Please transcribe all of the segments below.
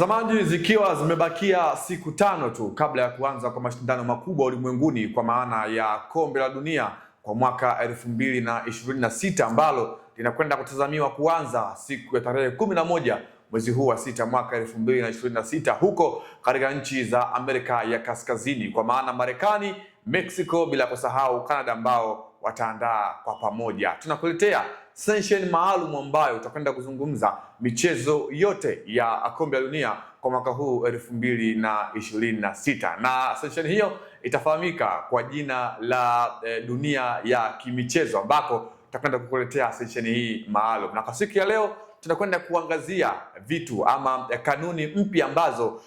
Mtazamaji, zikiwa zimebakia siku 5 tu kabla ya kuanza kwa mashindano makubwa ulimwenguni kwa maana ya Kombe la Dunia kwa mwaka 2026 ambalo linakwenda kutazamiwa kuanza siku ya tarehe 11 mwezi huu wa 6 mwaka 2026 huko katika nchi za Amerika ya Kaskazini kwa maana Marekani, Mexico, bila kusahau Canada ambao wataandaa kwa pamoja. Tunakuletea session maalum ambayo utakwenda kuzungumza michezo yote ya Kombe la Dunia kwa mwaka huu 2026. Na session hiyo itafahamika kwa jina la Dunia ya Kimichezo ambako tutakwenda kukuletea session hii maalum. Na kwa siku ya leo tunakwenda kuangazia vitu ama kanuni mpya ambazo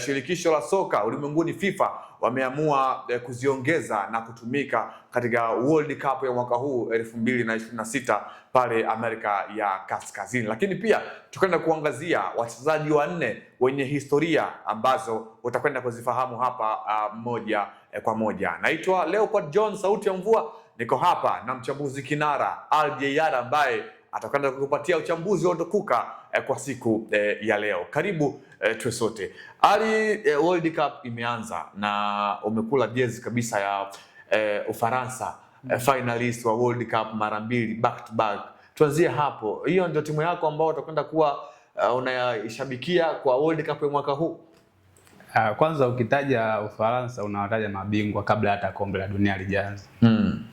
shirikisho la soka ulimwenguni FIFA wameamua kuziongeza na kutumika katika World Cup ya mwaka huu 2026 pale Amerika ya Kaskazini. Lakini pia tutakwenda kuangazia wachezaji 4 wenye historia ambazo utakwenda kuzifahamu hapa moja kwa moja. Naitwa Leopold John, sauti ya mvua. Niko hapa na mchambuzi kinara Ali Jayara ambaye atakwenda kukupatia uchambuzi wa ndokuka kwa siku ya leo. Karibu tuwe sote. Ali, World Cup imeanza na umekula jezi kabisa ya Ufaransa, finalist wa World Cup mara 2 back to back. Tuanzie hapo. Hiyo ndio timu yako ambao utakwenda kuwa unaishabikia kwa World Cup ya mwaka huu? Kwanza ukitaja Ufaransa unawataja mabingwa kabla hata Kombe la Dunia lijaanza.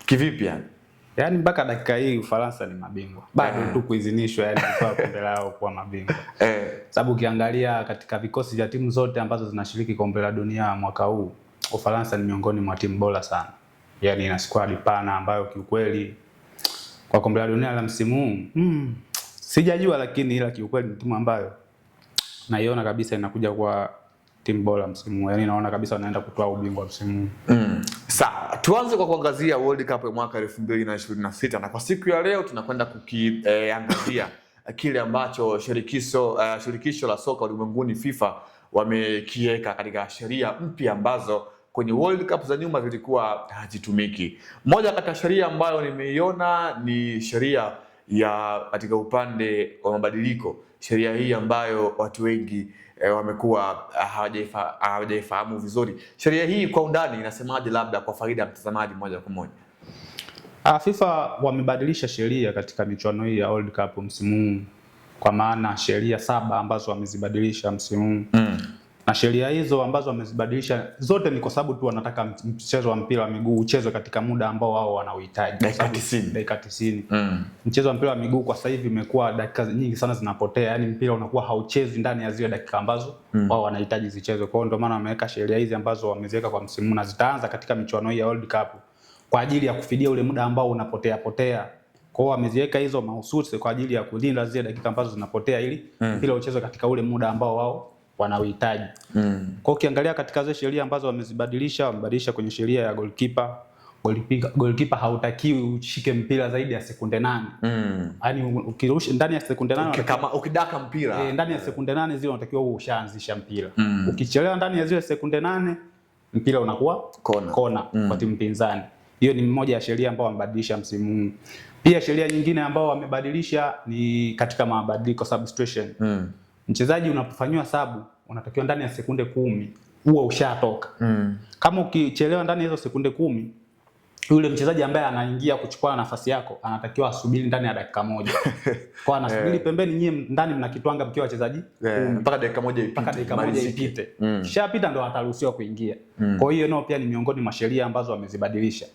Kivipi yani? Yaani mpaka dakika hii Ufaransa ni mabingwa. Bado tu kuidhinishwa yani kwa kombe lao kuwa mabingwa. Sababu ukiangalia katika vikosi vya timu zote ambazo zinashiriki Kombe la Dunia mwaka huu, Ufaransa ni miongoni mwa timu bora sana. Yaani ina squad pana ambayo kiukweli kwa Kombe la Dunia la msimu huu sijajua, lakini ila kiukweli ni timu ambayo naiona kabisa inakuja kwa timu bora msimu. Yaani naona kabisa wanaenda kutoa ubingwa msimu. Sawa, tuanze kwa kuangazia World Cup ya mwaka 2026 na kwa siku ya leo tunakwenda kukiangazia kile ambacho shirikisho la soka ulimwenguni FIFA wamekiweka katika sheria mpya ambazo kwenye World Cup za nyuma zilikuwa hazitumiki. Moja kati ya sheria ambayo nimeiona ni sheria ya katika upande wa mabadiliko. Sheria hii ambayo watu wengi wamekuwa hawajaifahamu vizuri. Sheria hii kwa undani inasemaje, labda kwa faida ya mtazamaji moja kwa moja? FIFA wamebadilisha sheria katika michuano hii ya World Cup msimu huu, kwa maana sheria 7 ambazo wamezibadilisha msimu huu. Na sheria hizo ambazo wamezibadilisha zote ni kwa sababu tu wanataka mchezo wa mpira wa miguu uchezwe katika muda ambao wao wanauhitaji, dakika 90. Mchezo wa mpira wa miguu kwa sasa hivi imekuwa dakika nyingi sana zinapotea, yani mpira unakuwa hauchezwi ndani ya zile dakika ambazo wao wanahitaji zichezwe. Kwa hiyo ndio maana wameweka sheria hizi ambazo wameziweka kwa msimu na zitaanza katika michuano hii ya World Cup kwa ajili ya kufidia ule muda ambao unapotea. Kwa hiyo wameziweka hizo mahususi kwa ajili ya kulinda zile dakika ambazo zinapotea ili mpira uchezwe katika ule muda ambao wao wanauhitaji. Kwa ukiangalia katika zile sheria ambazo wamebadilisha kwenye sheria ya goalkeeper. Goalkeeper hautakiwi ushike mpira zaidi ya sekunde 8. Yaani ukirusha ndani ya sekunde 8 kama ukidaka mpira ndani ya sekunde 8 zile unatakiwa ushaanzisha mpira. Ukichelewa ndani ya zile sekunde 8 mpira unakuwa kona kwa timu pinzani. Hiyo ni mmoja ya sheria ambayo wamebadilisha msimu huu. Pia sheria nyingine ambayo wamebadilisha ni katika mabadiliko substitution. Mchezaji unapofanywa sabu unatakiwa ndani ya sekunde 10 huwa ushatoka. Kama ukichelewa ndani ya hizo sekunde 10, yule mchezaji ambaye anaingia kuchukua nafasi yako anatakiwa asubiri ndani ya dakika 1. Kwa anasubiri pembeni, nyie ndani mnakitwanga mkiwa wachezaji mpaka dakika 1 ipite. Kishapita ndo ataruhusiwa kuingia. Kwa hiyo nao pia ni miongoni mwa sheria ambazo wamezibadilisha.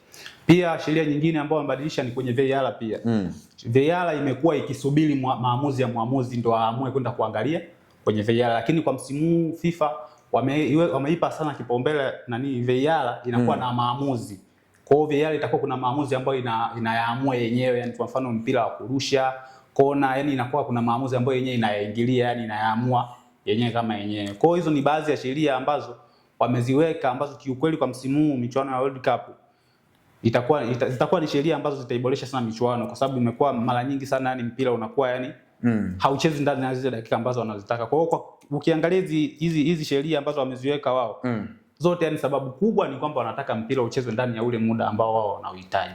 Pia sheria nyingine ambayo wamebadilisha ni kwenye VAR pia. VAR imekuwa ikisubiri maamuzi ya muamuzi ndo aamue kwenda kuangalia kwenye VAR, lakini kwa msimu huu FIFA wameipa sana kipaumbele VAR inakuwa na maamuzi. Kwa hiyo VAR itakuwa kuna maamuzi ambayo inayaamua yenyewe, yani kwa mfano mpira wa kurusha, kona, yani inakuwa kuna maamuzi ambayo yenyewe inayaingilia, yani inayaamua yenyewe kama yenyewe. Kwa hiyo hizo ni baadhi ya sheria ambazo wameziweka ambazo kiukweli kwa msimu huu michuano ya World Cup zitakuwa ni sheria ambazo zitaiboresha sana michuano, kwa sababu imekuwa mara nyingi sana yani mpira unakuwa yani hauchezi ndani ya zile dakika ambazo wanazitaka. Kwa hiyo ukiangalia hizi sheria ambazo wameziweka wao zote, yani sababu kubwa ni kwamba wanataka mpira uchezwe ndani ya ule muda ambao wao wanauhitaji.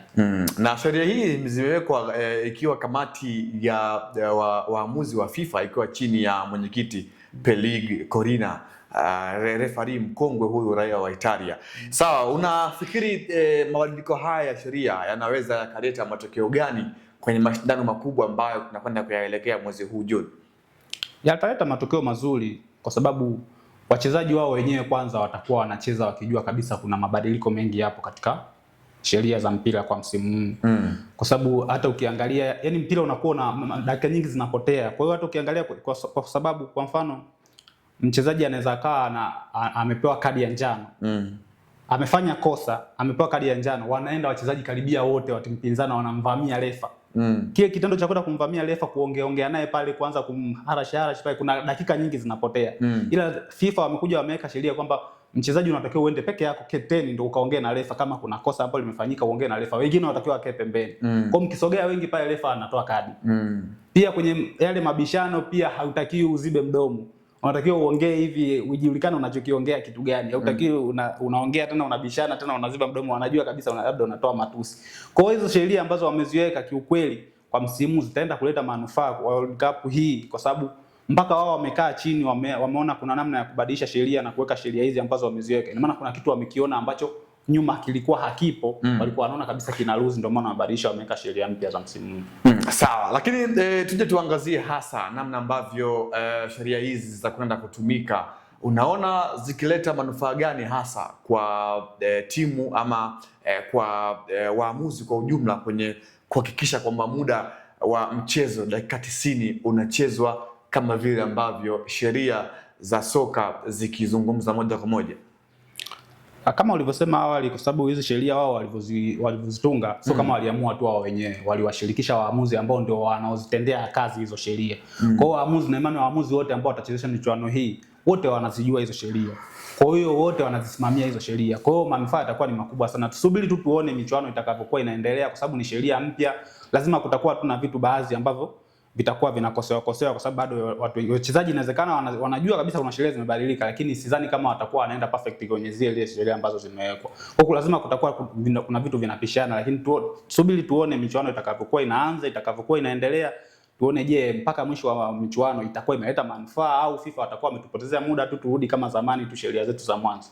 Na sheria hii zimewekwa ikiwa kamati ya waamuzi wa FIFA ikiwa chini ya mwenyekiti Peleg Corina, refari mkongwe huyu raia wa Italia. Sawa, unafikiri mabadiliko haya ya sheria yanaweza yakaleta matokeo gani kwenye mashindano makubwa ambayo tunakwenda kuyaelekea mwezi huu Juni? Yataleta matokeo mazuri kwa sababu wachezaji wao wenyewe kwanza watakuwa wanacheza wakijua kabisa kuna mabadiliko mengi yapo katika sheria za mpira kwa msimu huu. Kwa sababu hata ukiangalia, yani mpira unakuwa na dakika nyingi zinapotea. Kwa hiyo hata ukiangalia kwa sababu kwa mfano mchezaji anaweza kaa na amepewa kadi ya njano. Amefanya kosa, amepewa kadi ya njano, wanaenda wachezaji karibia wote wa timu pinzani wanamvamia refa. Kile kitendo cha kwenda kumvamia refa, kuongea naye pale, kuanza kumharasha pale, kuna dakika nyingi zinapotea. Ila FIFA wamekuja wameweka sheria kwamba mchezaji unatakiwa uende peke yako keteni ndio ukaongea na refa, kama kuna kosa ambalo limefanyika uongee na refa. Wengine wanatakiwa wakae pembeni. Kwa mkisogea wengi pale refa anatoa kadi. Pia kwenye yale mabishano pia hautakiwi uzibe mdomo. Unatakiwa uongee hivi ujiulikane unachokiongea kitu gani. Hautakiwi unaongea tena unabishana tena unaziba mdomo, wanajua kabisa labda unatoa matusi. Kwa hiyo hizo sheria ambazo wameziweka kiukweli kwa msimu zitaenda kuleta manufaa kwa World Cup hii, kwa sababu mpaka wao wamekaa chini wameona kuna namna ya kubadilisha sheria na kuweka sheria hizi ambazo wameziweka. Ina maana kuna kitu wamekiona ambacho nyuma kilikuwa hakipo, walikuwa wanaona kabisa kina lose, ndio maana wabadilisha, wameweka sheria mpya za msimu. Sawa, lakini tuje tuangazie hasa namna ambavyo sheria hizi zitakwenda kutumika. Unaona zikileta manufaa gani hasa kwa timu ama kwa waamuzi kwa ujumla kwenye kuhakikisha kwamba muda wa mchezo dakika 90 unachezwa kama vile ambavyo sheria za soka zikizungumza moja kwa moja? Kama ulivyosema awali, kwa sababu hizo sheria wao walivyozitunga sio kama waliamua tu wao wenyewe, waliwashirikisha waamuzi ambao ndio wanaozitendea kazi hizo sheria. Kwa hiyo waamuzi, na imani waamuzi wote ambao watachezesha michuano hii wote wanazijua hizo sheria, kwa hiyo wote wanazisimamia hizo sheria. Kwa hiyo manufaa yatakuwa ni makubwa sana. Tusubiri tu tuone michuano itakavyokuwa inaendelea, kwa sababu ni sheria mpya, lazima kutakuwa tu na vitu baadhi ambavyo vitakuwa vinakosewa kwa sababu bado wachezaji inawezekana wanajua kabisa kuna sheria zimebadilika, lakini sidhani kama watakuwa wanaenda perfect kwenye zile sheria ambazo zimewekwa. Kwa hiyo lazima kutakuwa kuna vitu vinapishana, lakini tusubiri tuone michuano itakavyokuwa inaanza, itakavyokuwa inaendelea, tuone je, mpaka mwisho wa michuano itakuwa imeleta manufaa au FIFA watakuwa wametupotezea muda tu, turudi kama zamani tu sheria zetu za mwanzo.